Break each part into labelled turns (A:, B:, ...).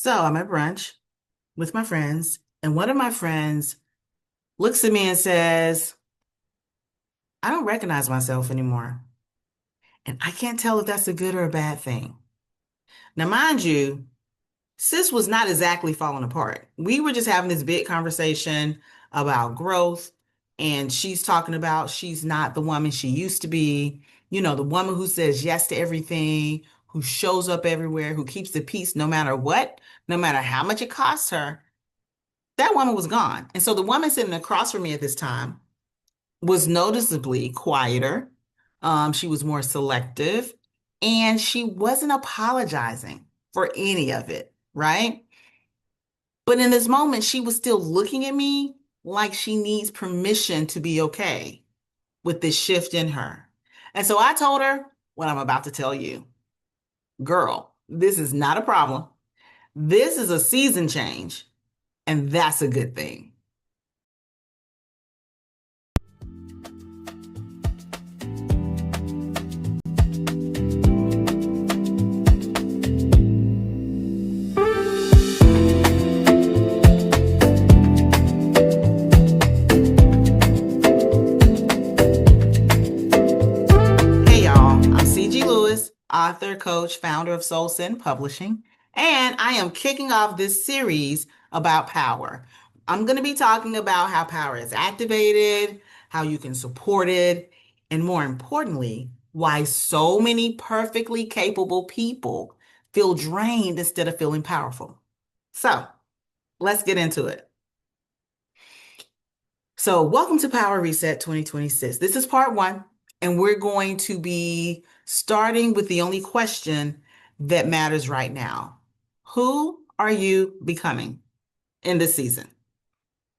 A: So I'm at brunch with my friends, and one of my friends looks at me and says, I don't recognize myself anymore. And I can't tell if that's a good or a bad thing. Now, mind you, sis was not exactly falling apart. We were just having this big conversation about growth, and she's talking about she's not the woman she used to be. The woman who says yes to everything, who shows up everywhere, who keeps the peace no matter what, no matter how much it costs her. That woman was gone. And so the woman sitting across from me at this time was noticeably quieter. She was more selective, and she wasn't apologizing for any of it, right? But in this moment, she was still looking at me like she needs permission to be okay with this shift in her. And so I told her what I'm about to tell you. Girl, this is not a problem. This is a season change, and that's a good thing. Hey y'all, I'm CG Lewis, author, coach, founder of Soul Send Publishing, and I am kicking off this series about power. I'm going to be talking about how power is activated, how you can support it, and more importantly, why so many perfectly capable people feel drained instead of feeling powerful. So, let's get into it. So, welcome to Power Reset 2026. This is part one, and we're going to be starting with the only question that matters right now. Who are you becoming in this season?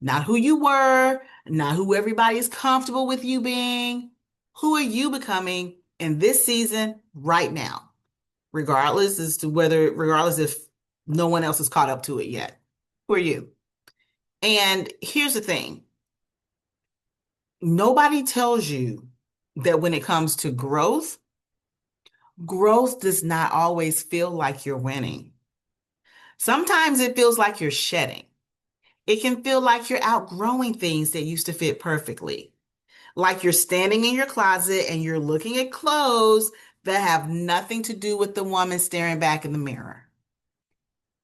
A: Not who you were, not who everybody is comfortable with you being. Who are you becoming in this season right now? Regardless if no one else is caught up to it yet. Who are you? And here's the thing. Nobody tells you that when it comes to growth, growth does not always feel like you're winning. Sometimes it feels like you're shedding. It can feel like you're outgrowing things that used to fit perfectly. Like you're standing in your closet and you're looking at clothes that have nothing to do with the woman staring back in the mirror.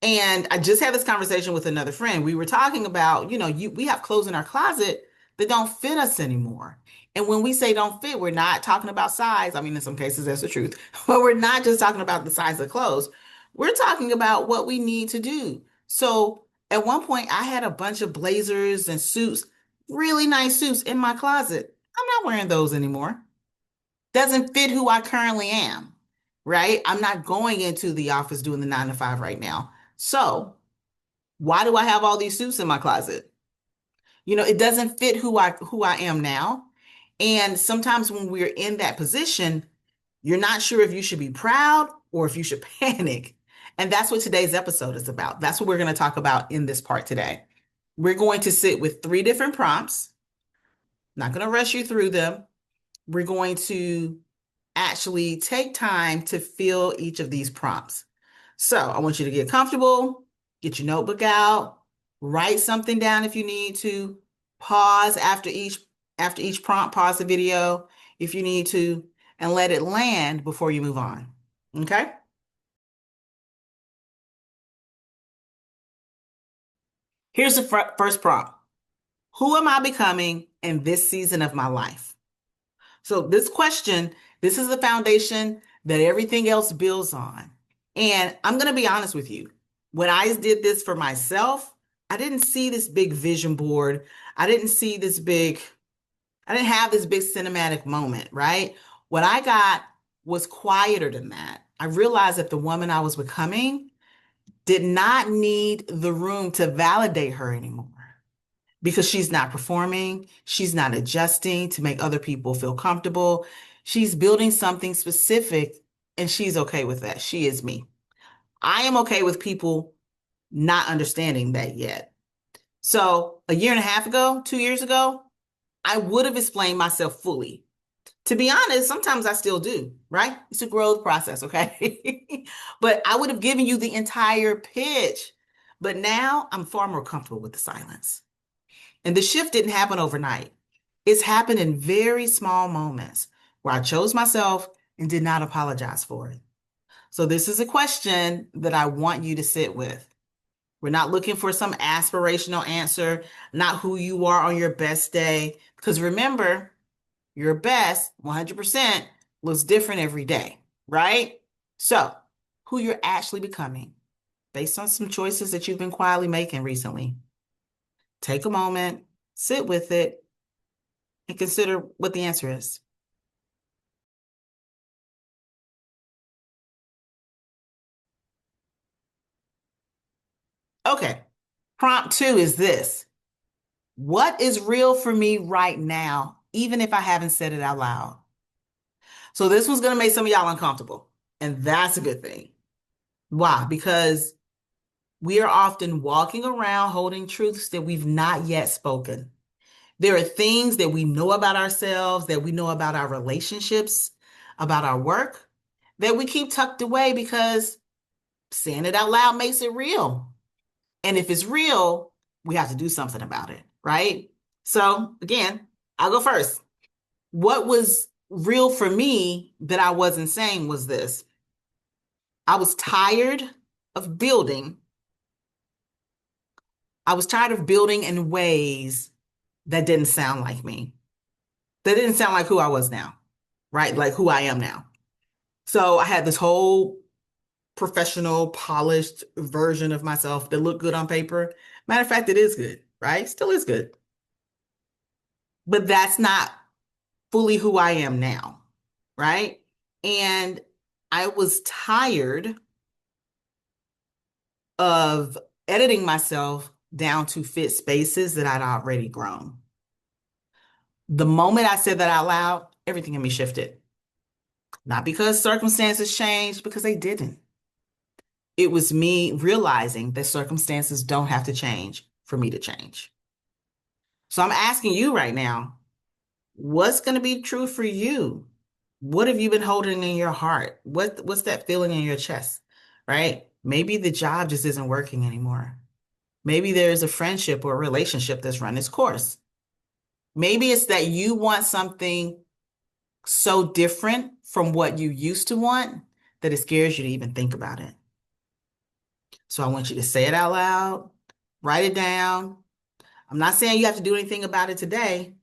A: And I just had this conversation with another friend. We were talking about, we have clothes in our closet that don't fit us anymore. And when we say don't fit, we're not talking about size. I mean, in some cases, that's the truth. But we're not just talking about the size of clothes. We're talking about what we need to do. So at one point, I had a bunch of blazers and suits, really nice suits in my closet. I'm not wearing those anymore. Doesn't fit who I currently am, right? I'm not going into the office doing the 9 to 5 right now. So why do I have all these suits in my closet? It doesn't fit who I am now. And sometimes when we're in that position, you're not sure if you should be proud or if you should panic. And that's what today's episode is about. That's what we're going to talk about in this part today. We're going to sit with 3 different prompts. Not going to rush you through them. We're going to actually take time to fill each of these prompts. So I want you to get comfortable, get your notebook out, write something down if you need to, pause after each prompt, pause the video if you need to, and let it land before you move on. Okay? Here's the first prompt. Who am I becoming in this season of my life? So this is the foundation that everything else builds on. And I'm going to be honest with you. When I did this for myself, I didn't see this big vision board. I didn't see I didn't have this big cinematic moment, right? What I got was quieter than that. I realized that the woman I was becoming did not need the room to validate her anymore because she's not performing, she's not adjusting to make other people feel comfortable. She's building something specific and she's okay with that. She is me. I am okay with people not understanding that yet. So a year and a half ago, 2 years ago, I would have explained myself fully. To be honest, sometimes I still do, right? It's a growth process, okay? But I would have given you the entire pitch But now I'm far more comfortable with the silence. And the shift didn't happen overnight. It's happened in very small moments where I chose myself and did not apologize for it. So this is a question that I want you to sit with. We're not looking for some aspirational answer, not who you are on your best day. Because remember, your best 100% looks different every day, right? So, who you're actually becoming based on some choices that you've been quietly making recently. Take a moment, sit with it, and consider what the answer is. Okay, prompt two is this. What is real for me right now, even if I haven't said it out loud? So this one's going to make some of y'all uncomfortable, and that's a good thing. Why? Because we are often walking around holding truths that we've not yet spoken. There are things that we know about ourselves, that we know about our relationships, about our work, that we keep tucked away because saying it out loud makes it real. And if it's real, we have to do something about it, right? So again, I'll go first. What was real for me that I wasn't saying was this. I was tired of building. I was tired of building in ways that didn't sound like me. That didn't sound like who I was now, right? Like who I am now. So I had this whole professional, polished version of myself that looked good on paper. Matter of fact, it is good, right? Still is good. But that's not fully who I am now, right? And I was tired of editing myself down to fit spaces that I'd already grown. The moment I said that out loud, everything in me shifted. Not because circumstances changed, because they didn't. It was me realizing that circumstances don't have to change for me to change. So I'm asking you right now, what's going to be true for you? What have you been holding in your heart? What's that feeling in your chest, right? Maybe the job just isn't working anymore. Maybe there's a friendship or a relationship that's run its course. Maybe it's that you want something so different from what you used to want that it scares you to even think about it. So I want you to say it out loud, write it down. I'm not saying you have to do anything about it today,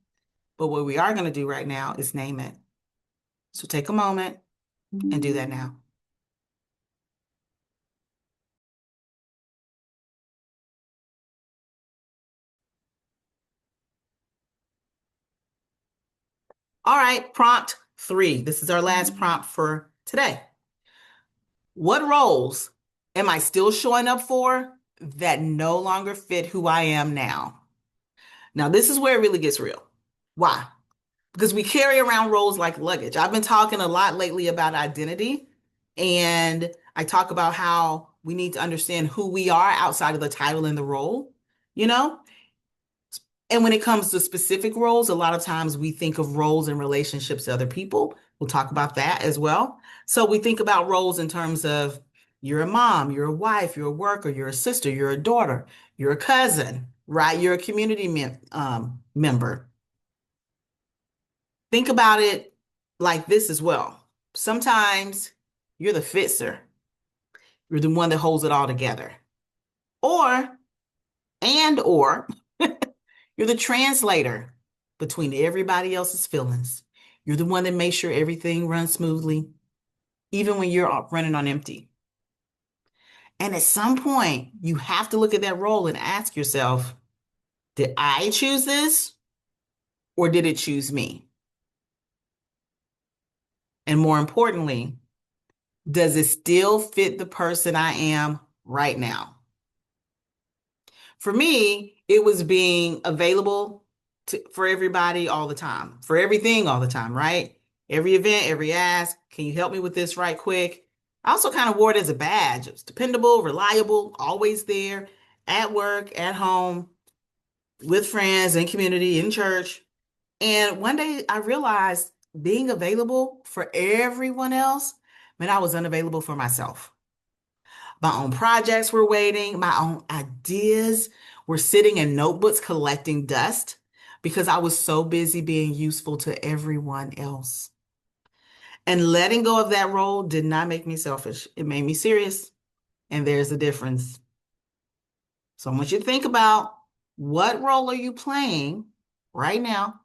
A: but what we are going to do right now is name it. So take a moment and do that now. All right, prompt three. This is our last prompt for today. What roles am I still showing up for that no longer fit who I am now? Now, this is where it really gets real. Why? Because we carry around roles like luggage. I've been talking a lot lately about identity, and I talk about how we need to understand who we are outside of the title and the role, you know? And when it comes to specific roles, a lot of times we think of roles in relationships to other people. We'll talk about that as well. So we think about roles in terms of you're a mom, you're a wife, you're a worker, you're a sister, you're a daughter, you're a cousin, right? You're a community member. Think about it like this as well. Sometimes you're the fixer, you're the one that holds it all together. Or, or you're the translator between everybody else's feelings. You're the one that makes sure everything runs smoothly, even when you're running on empty. And at some point, you have to look at that role and ask yourself, did I choose this or did it choose me? And more importantly, does it still fit the person I am right now? For me, it was being available for everybody all the time, for everything all the time, right? Every event, every ask, can you help me with this right quick? I also kind of wore it as a badge. It's dependable, reliable, always there, at work, at home, with friends, in community, in church. And one day I realized being available for everyone else meant I was unavailable for myself. My own projects were waiting. My own ideas were sitting in notebooks collecting dust because I was so busy being useful to everyone else. And letting go of that role did not make me selfish. It made me serious. And there's a difference. So I want you to think about, what role are you playing right now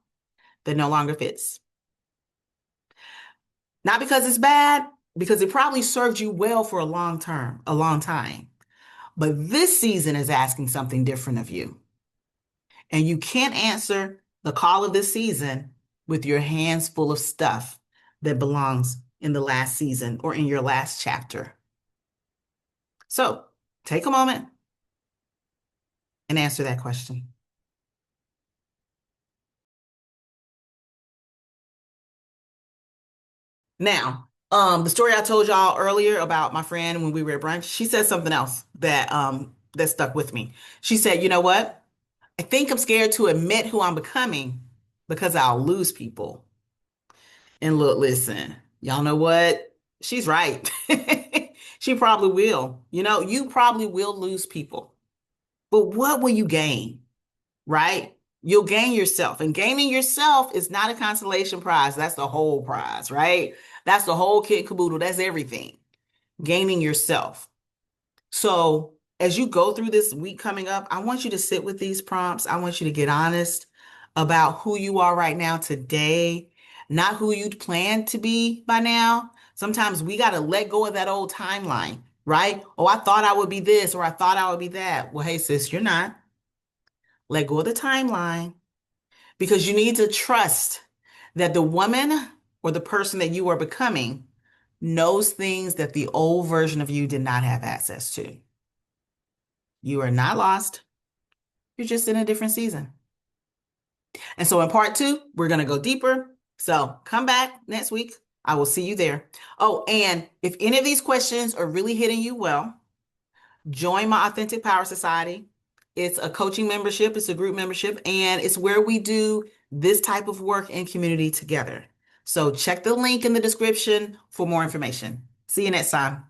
A: that no longer fits? Not because it's bad, because it probably served you well for a long time. But this season is asking something different of you. And you can't answer the call of this season with your hands full of stuff that belongs in the last season or in your last chapter. So take a moment and answer that question. Now, the story I told y'all earlier about my friend when we were at brunch, she said something else that stuck with me. She said, "You know what? I think I'm scared to admit who I'm becoming because I'll lose people." And look, listen, y'all know what? She's right. She probably will. You probably will lose people. But what will you gain, right? You'll gain yourself. And gaining yourself is not a consolation prize. That's the whole prize, right? That's the whole kit and caboodle. That's everything. Gaining yourself. So as you go through this week coming up, I want you to sit with these prompts. I want you to get honest about who you are right now today, not who you'd plan to be by now. Sometimes we got to let go of that old timeline, right? Oh, I thought I would be this, or I thought I would be that. Well, hey, sis, you're not. Let go of the timeline because you need to trust that the woman or the person that you are becoming knows things that the old version of you did not have access to. You are not lost. You're just in a different season. And so in part two, we're going to go deeper. So come back next week. I will see you there. Oh, and if any of these questions are really hitting you well, join my Authentic Power Society. It's a coaching membership, it's a group membership, and it's where we do this type of work in community together. So check the link in the description for more information. See you next time.